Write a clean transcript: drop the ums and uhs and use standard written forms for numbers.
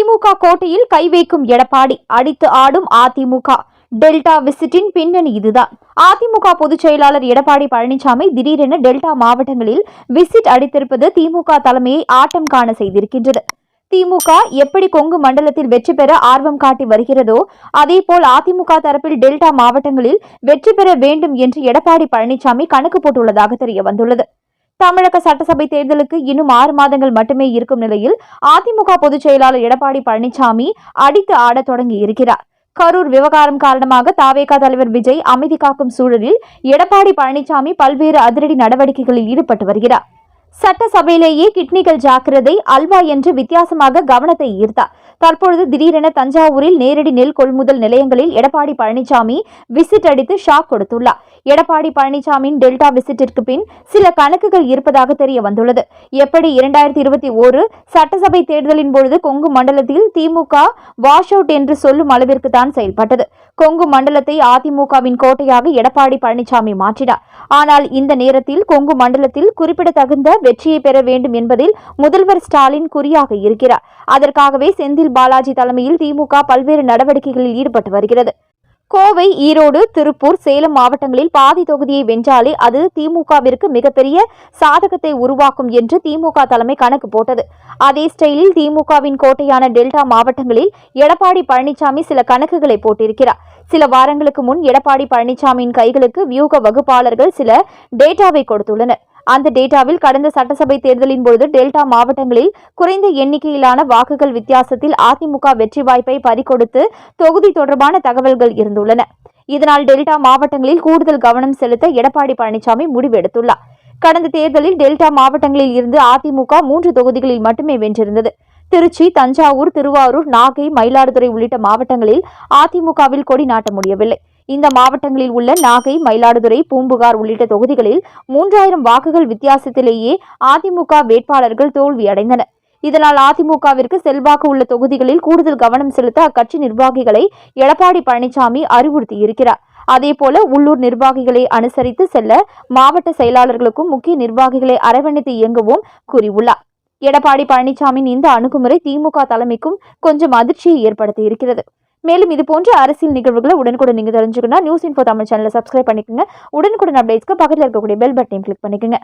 திமுக கோட்டையில் கை வைக்கும் எடப்பாடி, அடித்து ஆடும் அதிமுக. டெல்டா விசிட்டின் பின்னணி இதுதான். அதிமுக பொதுச் செயலாளர் எடப்பாடி பழனிசாமி திடீரென டெல்டா மாவட்டங்களில் விசிட் அடித்திருப்பது திமுக தலைமையை ஆட்டம் காண செய்திருக்கின்றது. திமுக எப்படி கொங்கு மண்டலத்தில் வெற்றி பெற ஆர்வம் காட்டி வருகிறதோ அதேபோல் அதிமுக தரப்பில் டெல்டா மாவட்டங்களில் வெற்றி பெற வேண்டும் என்று எடப்பாடி பழனிசாமி கணக்கு போட்டுள்ளதாக தெரிய வந்துள்ளது. தமிழக சட்டசபை தேர்தலுக்கு இன்னும் 6 மாதங்கள் மட்டுமே இருக்கும் நிலையில் அதிமுக பொதுச் செயலாளர் எடப்பாடி பழனிசாமி அடித்து ஆடத் தொடங்கி இருக்கிறார். கரூர் விவகாரம் காரணமாக தாவேகா தலைவர் விஜய் அமைதி காக்கும் சூழலில் எடப்பாடி பழனிசாமி பல்வேறு அதிரடி நடவடிக்கைகளில் ஈடுபட்டு வருகிறார். சட்டசபையிலேயே கிட்னிகள் ஜாக்கிரதை, அல்வா என்று வித்தியாசமாக கவனத்தை ஈர்த்தார். தற்பொழுது திடீரென தஞ்சாவூரில் நேரடி நெல் கொள்முதல் நிலையங்களில் எடப்பாடி பழனிசாமி விசிட் அடித்து ஷாக் கொடுத்துள்ளார். எடப்பாடி பழனிசாமியின் டெல்டா விசிட்டிற்கு பின் சில கணக்குகள் இருப்பதாக தெரிய வந்துள்ளது. எப்படி 2021 சட்டசபை தேர்தலின் பொழுது கொங்கு மண்டலத்தில் திமுக வாஷ் அவுட் என்று சொல்லும் அளவிற்கு தான் செயல்பட்டது. கொங்கு மண்டலத்தை அதிமுகவின் கோட்டையாக எடப்பாடி பழனிசாமி மாற்றினார். ஆனால் இந்த நேரத்தில் கொங்கு மண்டலத்தில் குறிப்பிடத்தகுந்த வெற்றியை பெற வேண்டும் என்பதில் முதல்வர் ஸ்டாலின் குறியாக இருக்கிறார். அதற்காகவே செந்தில் பாலாஜி தலைமையில் திமுக பல்வேறு நடவடிக்கைகளில் ஈடுபட்டு வருகிறது. கோவை, ஈரோடு, திருப்பூர், சேலம் மாவட்டங்களில் பாதி தொகுதியை வென்றாலே அது திமுகவிற்கு மிகப்பெரிய சாதகத்தை உருவாக்கும் என்று திமுக தலைமை கணக்கு போட்டது. அதே ஸ்டைலில் திமுகவின் கோட்டையான டெல்டா மாவட்டங்களில் எடப்பாடி பழனிசாமி சில கணக்குகளை போட்டிருக்கிறார். சில வாரங்களுக்கு முன் எடப்பாடி பழனிசாமியின் கைகளுக்கு வியூக வகுப்பாளர்கள் சில டேட்டாவை கொடுத்துள்ளனர். அந்த டேட்டாவில் கடந்த சட்டசபை தேர்தலின் பொழுது டெல்டா மாவட்டங்களில் குறைந்த எண்ணிக்கையிலான வாக்குகள் வித்தியாசத்தில் அதிமுக வெற்றி வாய்ப்பை பறிகொடுத்து தொகுதி தொடர்பான தகவல்கள் இருந்துள்ளன. இதனால் டெல்டா மாவட்டங்களில் கூடுதல் கவனம் செலுத்த எடப்பாடி பழனிசாமி முடிவெடுத்துள்ளார். கடந்த தேர்தலில் டெல்டா மாவட்டங்களில் இருந்து அதிமுக 3 தொகுதிகளில் மட்டுமே வென்றிருந்தது. திருச்சி, தஞ்சாவூர், திருவாரூர், நாகை, மயிலாடுதுறை உள்ளிட்ட மாவட்டங்களில் அதிமுகவில் கொடி நாட்ட முடியவில்லை. இந்த மாவட்டங்களில் உள்ள நாகை, மயிலாடுதுறை, பூம்புகார் உள்ளிட்ட தொகுதிகளில் 3000 வாக்குகள் வித்தியாசத்திலேயே அதிமுக வேட்பாளர்கள் தோல்வியடைந்தனர். இதனால் அதிமுகவிற்கு செல்வாக்கு உள்ள தொகுதிகளில் கூடுதல் கவனம் செலுத்த அக்கட்சி நிர்வாகிகளை எடப்பாடி பழனிசாமி அறிவுறுத்தியிருக்கிறார். அதேபோல உள்ளூர் நிர்வாகிகளை அனுசரித்து செல்ல மாவட்ட செயலாளர்களுக்கும் முக்கிய நிர்வாகிகளை அரவணைத்து இயங்கவும் கூறியுள்ளார். எடப்பாடி பழனிசாமியின் இந்த அணுகுமுறை திமுக தலைமைக்கும் கொஞ்சம் அதிர்ச்சியை ஏற்படுத்தி இருக்கிறது. மேலும் இதுபோன்ற அரசியல் நிகழ்வுகளை உடனுக்குடன் நீங்க தெரிஞ்சுக்கணும் நியூஸ் இன்ஃபோ தமிழ் சேனலை சப்ஸ்கிரைப் பண்ணிக்கோங்க. உடனுக்குடன் அப்டேட்ஸ்க்கு பக்கத்தில் இருக்கக்கூடிய பெல் பட்டனையும் கிளிக் பண்ணிக்கோங்க.